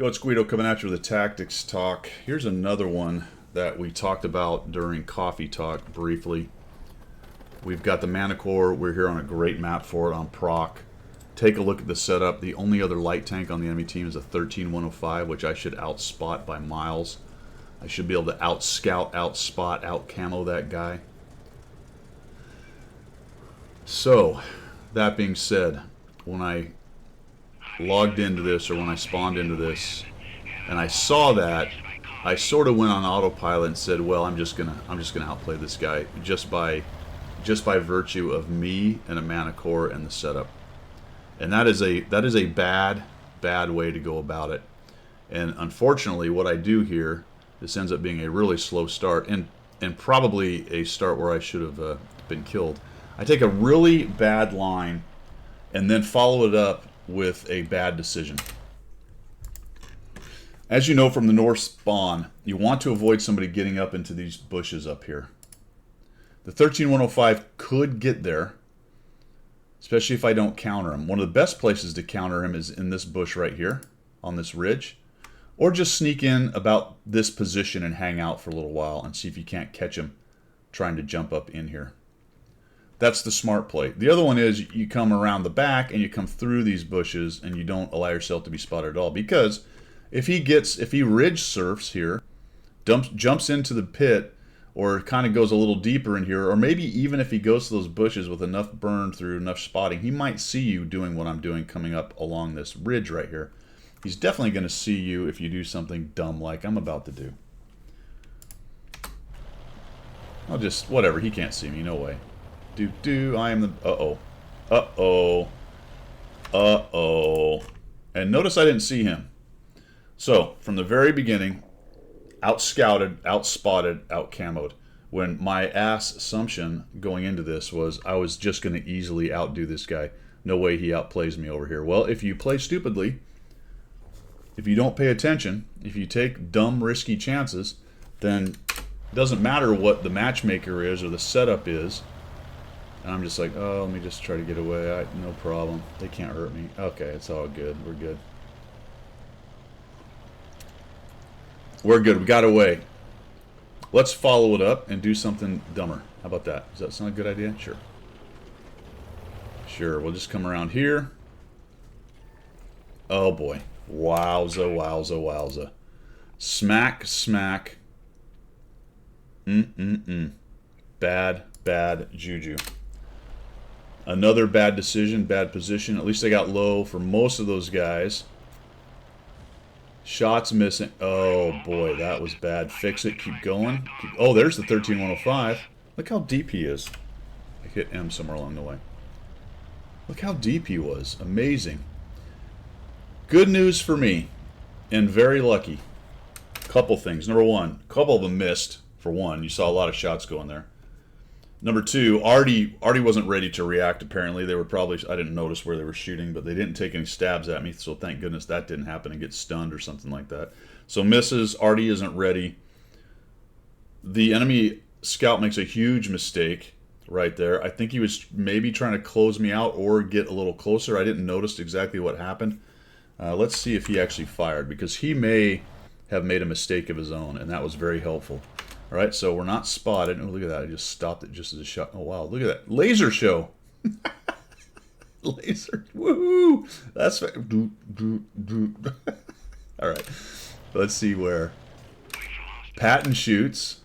Yo, it's Guido coming at you with a tactics talk. Here's another one that we talked about during Coffee Talk briefly. We've got the Manticore. We're here on a great map for it on proc. Take a look at the setup. The only other light tank on the enemy team is a 13105, which I should outspot by miles. I should be able to out-scout, out-spot, out-camo that guy. So, that being said, when I logged into this, or when I spawned into this, and I saw that, I sort of went on autopilot and said, well, I'm just gonna outplay this guy just by virtue of me and a Manticore and the setup. And that is a bad way to go about it. And unfortunately, what I do here, this ends up being a really slow start, and probably a start where I should have been killed. I take a really bad line and then follow it up with a bad decision. As you know from the north spawn, you want to avoid somebody getting up into these bushes up here. The 13105 could get there, especially if I don't counter him. One of the best places to counter him is in this bush right here, on this ridge. Or just sneak in about this position and hang out for a little while and see if you can't catch him trying to jump up in here. That's the smart play. The other one is you come around the back and you come through these bushes and you don't allow yourself to be spotted at all. Because if he ridge surfs here, jumps into the pit, or kind of goes a little deeper in here, or maybe even if he goes to those bushes with enough burn through, enough spotting, he might see you doing what I'm doing coming up along this ridge right here. He's definitely going to see you if you do something dumb like I'm about to do. I'll just, whatever, he can't see me, no way. I am the, uh-oh. And notice I didn't see him. So, from the very beginning, out-scouted, out-spotted, out-camoed. When my ass assumption going into this was I was just going to easily outdo this guy. No way he outplays me over here. Well, if you play stupidly, if you don't pay attention, if you take dumb, risky chances, then it doesn't matter what the matchmaker is or the setup is. And I'm just like, oh, let me just try to get away. No problem. They can't hurt me. Okay, it's all good. We're good. We're good. We got away. Let's follow it up and do something dumber. How about that? Does that sound a good idea? Sure. Sure. We'll just come around here. Oh, boy. Wowza, wowza, wowza. Smack, smack. Bad juju. Another bad decision, bad position. At least I got low for most of those guys. Shots missing. Oh, boy, that was bad. Fix it. Keep going. Oh, there's the 13105. Look how deep he is. I hit M somewhere along the way. Look how deep he was. Amazing. Good news for me, and very lucky. Couple things. Number one, a couple of them missed, for one. You saw a lot of shots going there. Number two, Artie wasn't ready to react, apparently. They were probably, I didn't notice where they were shooting, but they didn't take any stabs at me, so thank goodness that didn't happen and get stunned or something like that. So misses, Artie isn't ready. The enemy scout makes a huge mistake right there. I think he was maybe trying to close me out or get a little closer. I didn't notice exactly what happened. Let's see if he actually fired, because he may have made a mistake of his own, and that was very helpful. All right, so we're not spotted. Oh, look at that. I just stopped it just as a shot. Oh, wow. Look at that. Laser show. Laser. Woohoo. That's all right. Let's see where. Patton shoots,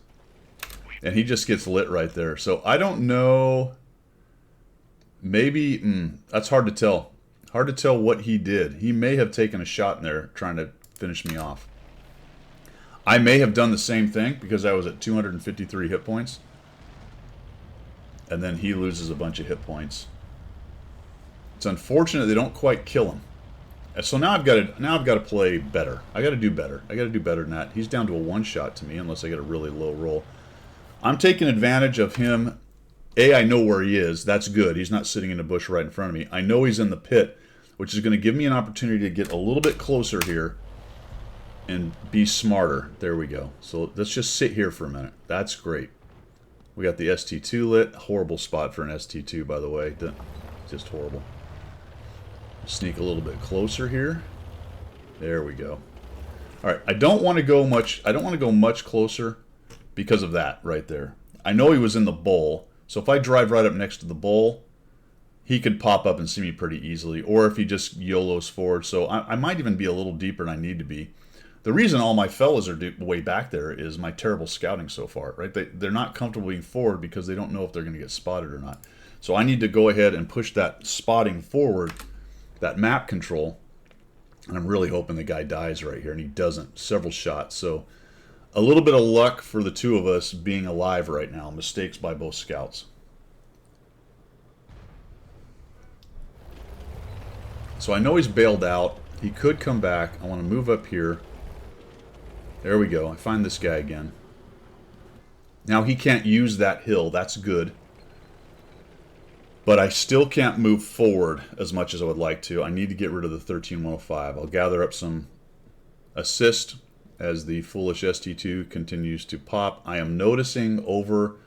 and he just gets lit right there. So I don't know. Maybe, that's hard to tell. Hard to tell what he did. He may have taken a shot in there trying to finish me off. I may have done the same thing because I was at 253 hit points. And then he loses a bunch of hit points. It's unfortunate they don't quite kill him. So now I've got to play better. I got to do better. I got to do better than that. He's down to a one shot to me unless I get a really low roll. I'm taking advantage of him. I know where he is. That's good. He's not sitting in a bush right in front of me. I know he's in the pit, which is going to give me an opportunity to get a little bit closer here and be smarter. There we go. So let's just sit here for a minute. That's great. We got the ST2 lit. Horrible spot for an ST2, by the way. Just horrible. Sneak a little bit closer here. There we go. All right, I don't want to go much closer because of that right there. I know he was in the bowl, so if I drive right up next to the bowl, he could pop up and see me pretty easily. Or if he just YOLOs forward, so I might even be a little deeper than I need to be. The reason all my fellas are way back there is my terrible scouting so far, right? They're not comfortable being forward because they don't know if they're going to get spotted or not. So I need to go ahead and push that spotting forward, that map control. And I'm really hoping the guy dies right here, and he doesn't. Several shots. So a little bit of luck for the two of us being alive right now. Mistakes by both scouts. So I know he's bailed out. He could come back. I want to move up here. There we go. I find this guy again. Now he can't use that hill. That's good. But I still can't move forward as much as I would like to. I need to get rid of the 13105. I'll gather up some assist as the foolish ST2 continues to pop. I am noticing over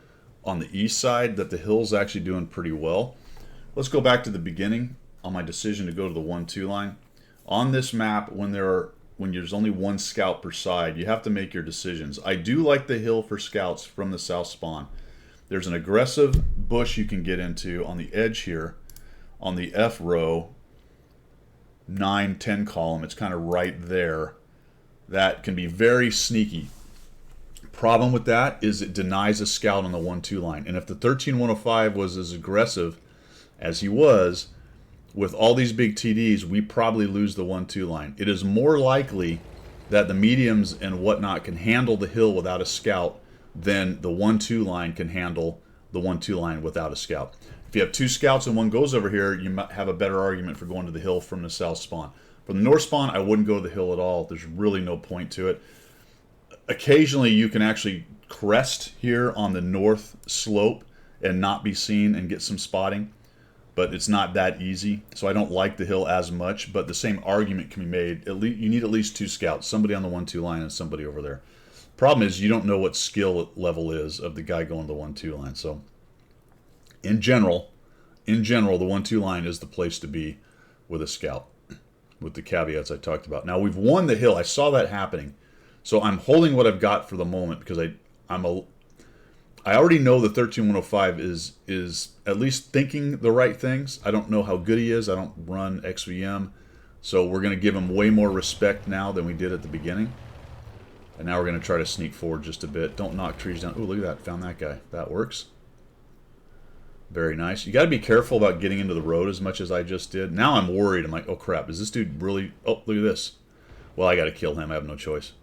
on the east side that the hill's actually doing pretty well. Let's go back to the beginning on my decision to go to the 1-2 line. On this map, when there's only one scout per side, you have to make your decisions. I do like the hill for scouts from the south spawn. There's an aggressive bush you can get into on the edge here on the F row 9-10 column. It's kind of right there. That can be very sneaky. Problem with that is it denies a scout on the 1-2 line. And if the 13105 was as aggressive as he was, with all these big TDs, we probably lose the 1-2 line. It is more likely that the mediums and whatnot can handle the hill without a scout than the 1-2 line can handle the 1-2 line without a scout. If you have two scouts and one goes over here, you might have a better argument for going to the hill from the south spawn. From the north spawn, I wouldn't go to the hill at all. There's really no point to it. Occasionally, you can actually crest here on the north slope and not be seen and get some spotting, but it's not that easy. So I don't like the hill as much, but the same argument can be made. You need at least two scouts, somebody on the 1-2 line and somebody over there. Problem is, you don't know what skill level is of the guy going the 1-2 line. So, in general, the 1-2 line is the place to be with a scout, with the caveats I talked about. Now, we've won the hill. I saw that happening. So, I'm holding what I've got for the moment because I already know the 13105 is at least thinking the right things. I don't know how good he is. I don't run XVM. So, we're going to give him way more respect now than we did at the beginning. And now we're going to try to sneak forward just a bit. Don't knock trees down. Ooh, look at that. Found that guy. That works. Very nice. You got to be careful about getting into the road as much as I just did. Now I'm worried. I'm like, oh, crap. Is this dude really... Oh, look at this. Well, I got to kill him. I have no choice.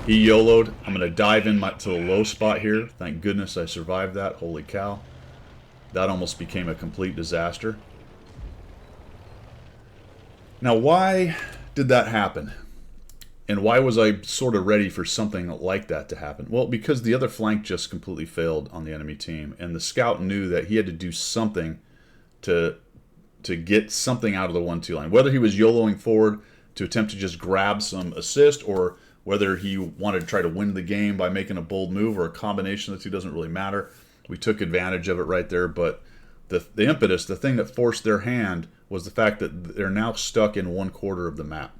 He YOLO'd. I'm going to dive in to the low spot here. Thank goodness I survived that. Holy cow. That almost became a complete disaster. Now, why did that happen? And why was I sort of ready for something like that to happen? Well, because the other flank just completely failed on the enemy team. And the scout knew that he had to do something to get something out of the 1-2 line. Whether he was YOLOing forward to attempt to just grab some assist, or whether he wanted to try to win the game by making a bold move, or a combination of the two, doesn't really matter. We took advantage of it right there. But the impetus, the thing that forced their hand, was the fact that they're now stuck in 1/4 of the map.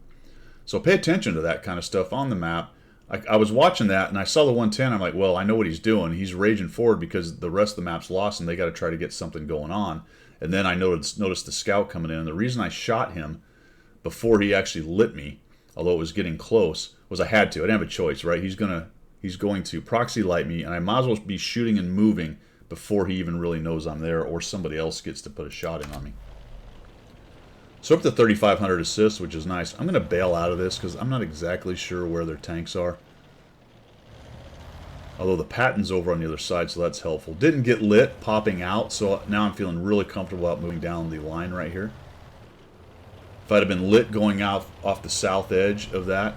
So pay attention to that kind of stuff on the map. I was watching that, and I saw the 110. I'm like, well, I know what he's doing. He's raging forward because the rest of the map's lost, and they got to try to get something going on. And then I noticed the scout coming in. And the reason I shot him before he actually lit me, although it was getting close, was I had to. I didn't have a choice, right? He's going to proxy light me, and I might as well be shooting and moving before he even really knows I'm there, or somebody else gets to put a shot in on me. So up to 3,500 assists, which is nice. I'm going to bail out of this because I'm not exactly sure where their tanks are. Although the Patton's over on the other side, so that's helpful. Didn't get lit, popping out, so now I'm feeling really comfortable about moving down the line right here. If I'd have been lit going off the south edge of that,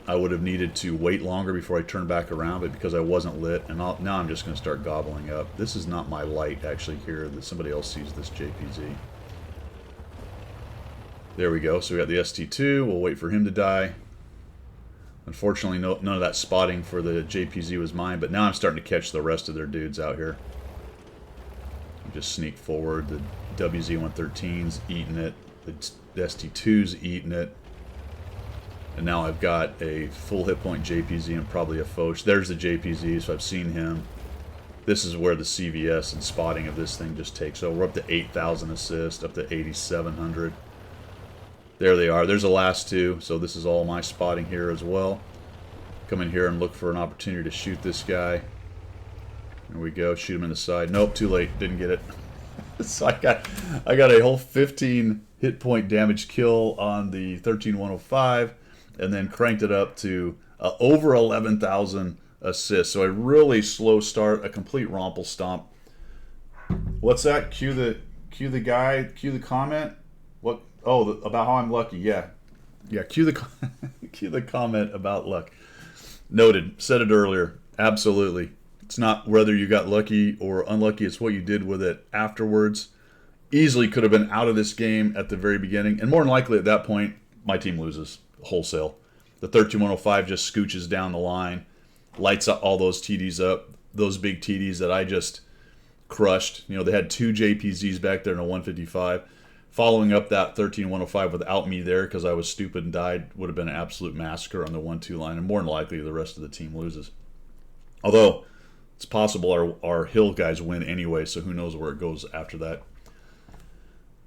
I would have needed to wait longer before I turned back around, but because I wasn't lit, and now I'm just going to start gobbling up. This is not my light, actually, here. That somebody else sees this JPZ. There we go. So we got the ST2. We'll wait for him to die. Unfortunately, none of that spotting for the JPZ was mine, but now I'm starting to catch the rest of their dudes out here. Just sneak forward. The WZ-113's eating it. The ST2's eating it. And now I've got a full hit point JPZ and probably a Foch. There's the JPZ, so I've seen him. This is where the CVS and spotting of this thing just takes over. We're up to 8,000 assists, up to 8,700. There they are. There's the last two, so this is all my spotting here as well. Come in here and look for an opportunity to shoot this guy. There we go. Shoot him in the side. Nope, too late. Didn't get it. So I got a whole 15 hit point damage kill on the 13105, and then cranked it up to over 11,000 assists. So a really slow start, a complete romple stomp. What's that? Cue the guy. Cue the comment. What? Oh, about how I'm lucky. Yeah. Cue the comment about luck. Noted. Said it earlier. Absolutely. It's not whether you got lucky or unlucky. It's what you did with it afterwards. Easily could have been out of this game at the very beginning. And more than likely at that point, my team loses wholesale. The 13105 just scooches down the line. Lights up all those TDs up. Those big TDs that I just crushed. You know, they had 2 JPZs back there in a 155. Following up that 13105 without me there because I was stupid and died would have been an absolute massacre on the 1-2 line. And more than likely the rest of the team loses. Although it's possible our hill guys win anyway, so who knows where it goes after that.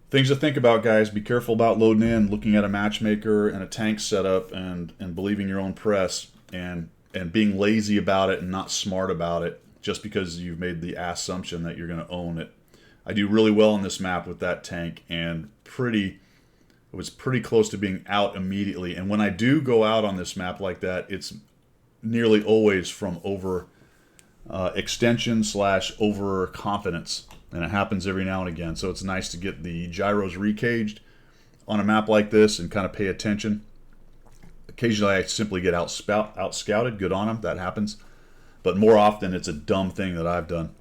Things to think about, guys. Be careful about loading in, looking at a matchmaker and a tank setup, and believing your own press, and being lazy about it and not smart about it just because you've made the assumption that you're going to own it. I do really well on this map with that tank, and it was pretty close to being out immediately. And when I do go out on this map like that, it's nearly always from over extension / overconfidence, and it happens every now and again. So it's nice to get the gyros recaged on a map like this and kind of pay attention. Occasionally I simply get out scouted. Good on them. That happens. But more often it's a dumb thing that I've done.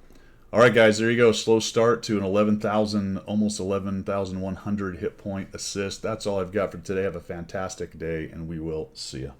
All right, guys, there you go. Slow start to an 11,000, almost 11,100 hit point assist. That's all I've got for today. Have a fantastic day, and we will see you.